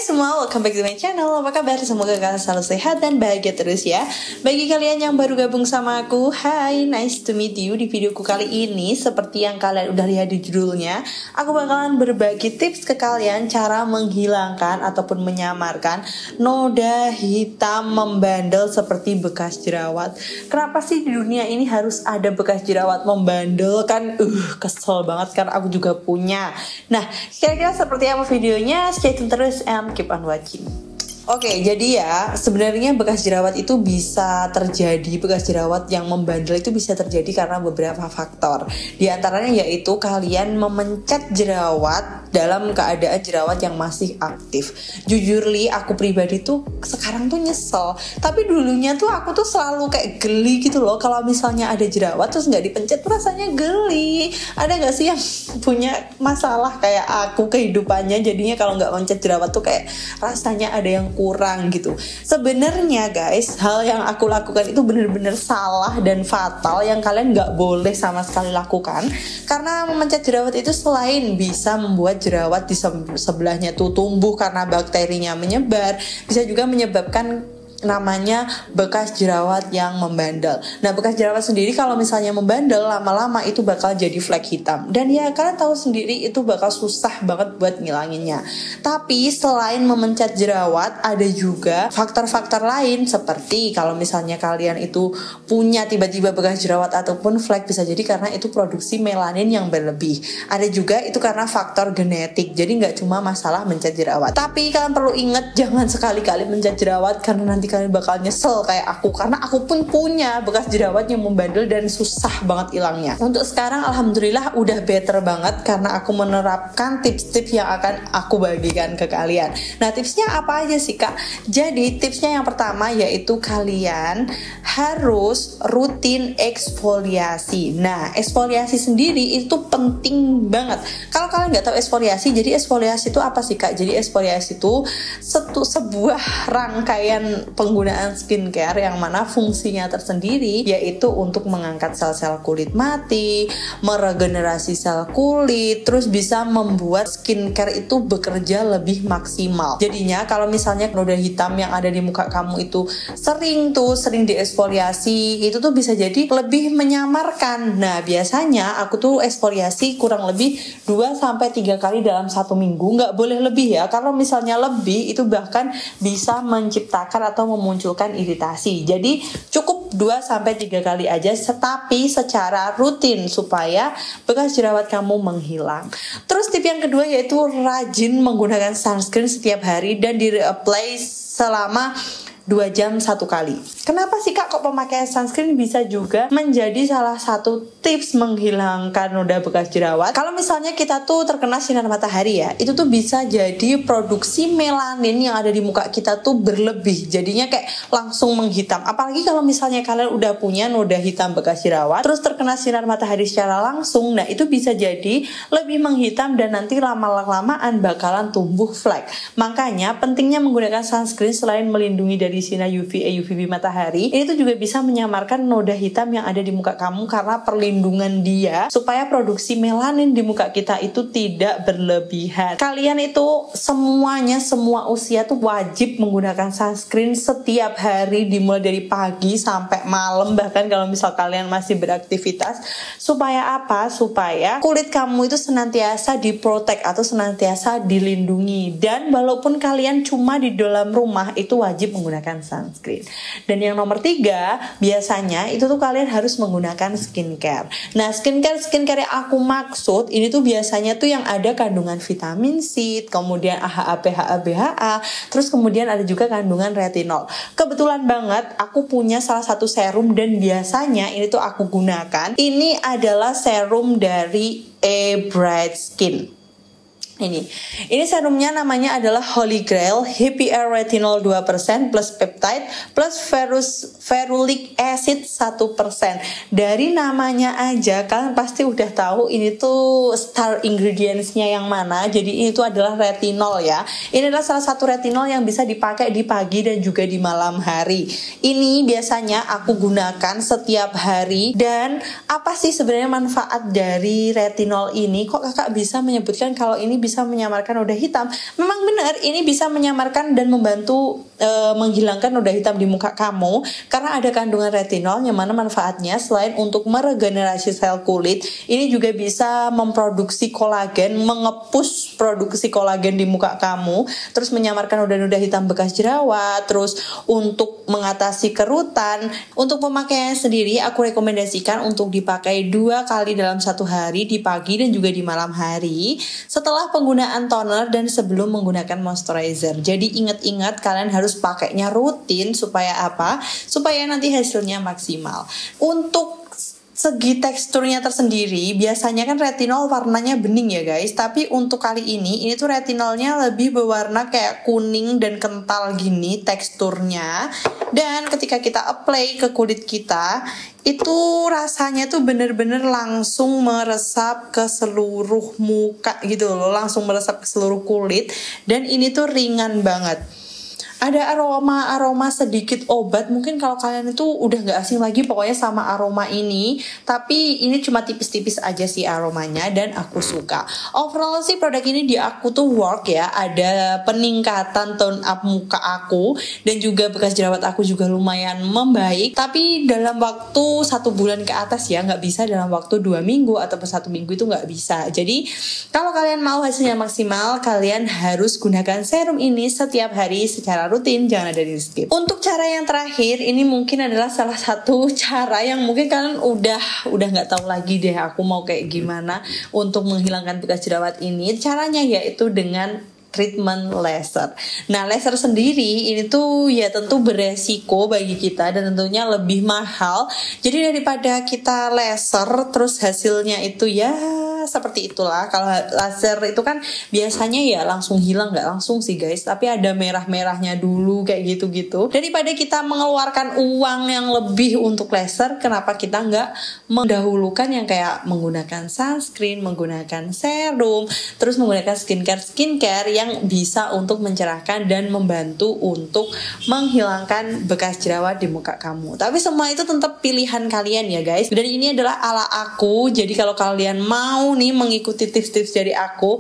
semua, welcome back to my channel. Apa kabar? Semoga kalian selalu sehat dan bahagia terus ya. Bagi kalian yang baru gabung sama aku, hai, nice to meet you. Di videoku kali ini, seperti yang kalian udah lihat di judulnya, aku bakalan berbagi tips ke kalian cara menghilangkan ataupun menyamarkan noda hitam membandel seperti bekas jerawat. Kenapa sih di dunia ini harus ada bekas jerawat membandel? Kan kesel banget, karena aku juga punya. Nah, kira-kira seperti apa videonya? Stay tune terus and keep on watching. Oke, jadi ya sebenarnya bekas jerawat itu bisa terjadi, bekas jerawat yang membandel itu bisa terjadi karena beberapa faktor. Di antaranya yaitu kalian memencet jerawat dalam keadaan jerawat yang masih aktif. Jujur li, aku pribadi tuh sekarang tuh nyesel. Tapi dulunya tuh aku tuh selalu kayak geli gitu loh. Kalau misalnya ada jerawat terus nggak dipencet tuh rasanya geli. Ada nggak sih yang punya masalah kayak aku kehidupannya? Jadinya kalau nggak mencet jerawat tuh kayak rasanya ada yang kurang gitu. Sebenarnya guys, hal yang aku lakukan itu bener-bener salah dan fatal yang kalian nggak boleh sama sekali lakukan. Karena memencet jerawat itu selain bisa membuat jerawat di sebelahnya tuh tumbuh karena bakterinya menyebar, bisa juga menyebabkan namanya bekas jerawat yang membandel. Nah, bekas jerawat sendiri kalau misalnya membandel lama-lama itu bakal jadi flek hitam. Dan ya kalian tahu sendiri itu bakal susah banget buat ngilanginnya. Tapi selain memencet jerawat, ada juga faktor-faktor lain seperti kalau misalnya kalian itu punya tiba-tiba bekas jerawat ataupun flek, bisa jadi karena itu produksi melanin yang berlebih. Ada juga itu karena faktor genetik. Jadi nggak cuma masalah mencet jerawat. Tapi kalian perlu ingat, jangan sekali-kali mencet jerawat karena nanti kalian bakal nyesel kayak aku, karena aku pun punya bekas jerawat yang membandel dan susah banget hilangnya. Untuk sekarang alhamdulillah udah better banget karena aku menerapkan tips-tips yang akan aku bagikan ke kalian. Nah, tipsnya apa aja sih kak? Jadi tipsnya yang pertama yaitu kalian harus rutin eksfoliasi. Nah, eksfoliasi sendiri itu penting banget. Kalau kalian nggak tahu eksfoliasi, jadi eksfoliasi itu apa sih kak? Jadi eksfoliasi itu sebuah rangkaian penggunaan skincare yang mana fungsinya tersendiri yaitu untuk mengangkat sel-sel kulit mati, meregenerasi sel kulit, terus bisa membuat skincare itu bekerja lebih maksimal. Jadinya kalau misalnya noda hitam yang ada di muka kamu itu sering dieksfoliasi, itu tuh bisa jadi lebih menyamarkan. Nah, biasanya aku tuh eksfoliasi kurang lebih 2-3 kali dalam 1 minggu. Nggak boleh lebih ya, kalau misalnya lebih itu bahkan bisa menciptakan atau memunculkan iritasi. Jadi cukup 2-3 kali aja, tetapi secara rutin supaya bekas jerawat kamu menghilang. Terus tip yang kedua yaitu rajin menggunakan sunscreen setiap hari dan di-reapply selama 2 jam 1 kali. Kenapa sih kak kok pemakaian sunscreen bisa juga menjadi salah satu tips menghilangkan noda bekas jerawat? Kalau misalnya kita tuh terkena sinar matahari ya, itu tuh bisa jadi produksi melanin yang ada di muka kita tuh berlebih. Jadinya kayak langsung menghitam. Apalagi kalau misalnya kalian udah punya noda hitam bekas jerawat, terus terkena sinar matahari secara langsung, nah itu bisa jadi lebih menghitam dan nanti lama-lamaan bakalan tumbuh flek. Makanya pentingnya menggunakan sunscreen selain melindungi dari sinar UVA, UVB matahari, ini tuh juga bisa menyamarkan noda hitam yang ada di muka kamu karena perlindungan dia supaya produksi melanin di muka kita itu tidak berlebihan. Kalian itu semuanya, semua usia tuh wajib menggunakan sunscreen setiap hari dimulai dari pagi sampai malam, bahkan kalau misal kalian masih beraktivitas. Supaya apa? Supaya kulit kamu itu senantiasa diprotek atau senantiasa dilindungi. Dan walaupun kalian cuma di dalam rumah, itu wajib menggunakan sunscreen. Dan yang nomor 3, biasanya itu tuh kalian harus menggunakan skincare. Nah, skincare yang aku maksud ini tuh biasanya tuh yang ada kandungan vitamin C, kemudian AHA, PHA, BHA, terus kemudian ada juga kandungan retinol. Kebetulan banget aku punya salah satu serum dan biasanya ini tuh aku gunakan. Ini adalah serum dari Bright Skin. Ini serumnya namanya adalah Holy Grail HPR Retinol 2% plus peptide plus ferulic acid 1%. Dari namanya aja kalian pasti udah tahu ini tuh star ingredientsnya yang mana. Jadi ini tuh adalah retinol ya. Ini adalah salah satu retinol yang bisa dipakai di pagi dan juga di malam hari. Ini biasanya aku gunakan setiap hari. Dan apa sih sebenarnya manfaat dari retinol ini? Kok kakak bisa menyebutkan kalau ini bisa bisa menyamarkan noda hitam. Memang benar ini bisa menyamarkan dan membantu menghilangkan noda hitam di muka kamu karena ada kandungan retinol yang mana manfaatnya selain untuk meregenerasi sel kulit, ini juga bisa memproduksi kolagen, mengepus produksi kolagen di muka kamu, terus menyamarkan noda-noda hitam bekas jerawat, terus untuk mengatasi kerutan. Untuk pemakaiannya sendiri aku rekomendasikan untuk dipakai 2 kali dalam 1 hari, di pagi dan juga di malam hari setelah penggunaan toner dan sebelum menggunakan moisturizer. Jadi ingat-ingat kalian harus pakainya rutin supaya apa? Supaya nanti hasilnya maksimal. Untuk segi teksturnya tersendiri, biasanya kan retinol warnanya bening ya guys, tapi untuk kali ini tuh retinolnya lebih berwarna kayak kuning dan kental gini teksturnya. Dan ketika kita apply ke kulit kita, itu rasanya tuh bener-bener langsung meresap ke seluruh muka gitu loh, langsung meresap ke seluruh kulit, dan ini tuh ringan banget. Ada aroma sedikit obat, mungkin kalau kalian itu udah gak asing lagi pokoknya sama aroma ini, tapi ini cuma tipis-tipis aja sih aromanya dan aku suka. Overall sih produk ini di aku tuh work ya, ada peningkatan tone up muka aku dan juga bekas jerawat aku juga lumayan membaik, tapi dalam waktu 1 bulan ke atas ya, gak bisa dalam waktu 2 minggu ataupun 1 minggu itu gak bisa. Jadi kalau kalian mau hasilnya maksimal, kalian harus gunakan serum ini setiap hari secara rutin, jangan ada di skip. Untuk cara yang terakhir, ini mungkin adalah salah satu cara yang mungkin kalian udah nggak tahu lagi deh aku mau kayak gimana untuk menghilangkan bekas jerawat ini. Caranya yaitu dengan treatment laser. Nah, laser sendiri ini tuh ya tentu beresiko bagi kita dan tentunya lebih mahal. Jadi daripada kita laser terus hasilnya itu ya seperti itulah. Kalau laser itu kan biasanya ya langsung hilang, nggak langsung sih guys, tapi ada merah-merahnya dulu kayak gitu-gitu. Daripada kita mengeluarkan uang yang lebih untuk laser, kenapa kita nggak mendahulukan yang kayak menggunakan sunscreen, menggunakan serum, terus menggunakan skincare yang bisa untuk mencerahkan dan membantu untuk menghilangkan bekas jerawat di muka kamu. Tapi semua itu tetap pilihan kalian ya guys. Dan ini adalah ala aku. Jadi kalau kalian mau nih mengikuti tips-tips dari aku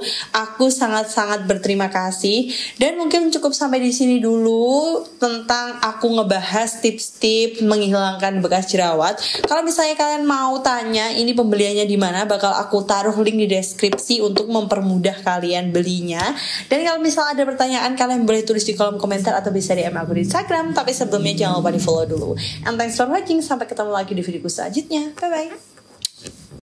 sangat-sangat berterima kasih. Dan mungkin cukup sampai di sini dulu tentang aku ngebahas tips-tips menghilangkan bekas jerawat. Kalau misalnya kalian mau tanya ini pembeliannya di mana, bakal aku taruh link di deskripsi untuk mempermudah kalian belinya. Dan kalau misalnya ada pertanyaan, kalian boleh tulis di kolom komentar atau bisa DM aku di Instagram. Tapi sebelumnya jangan lupa di follow dulu. And thanks for watching. Sampai ketemu lagi di videoku selanjutnya. Bye bye.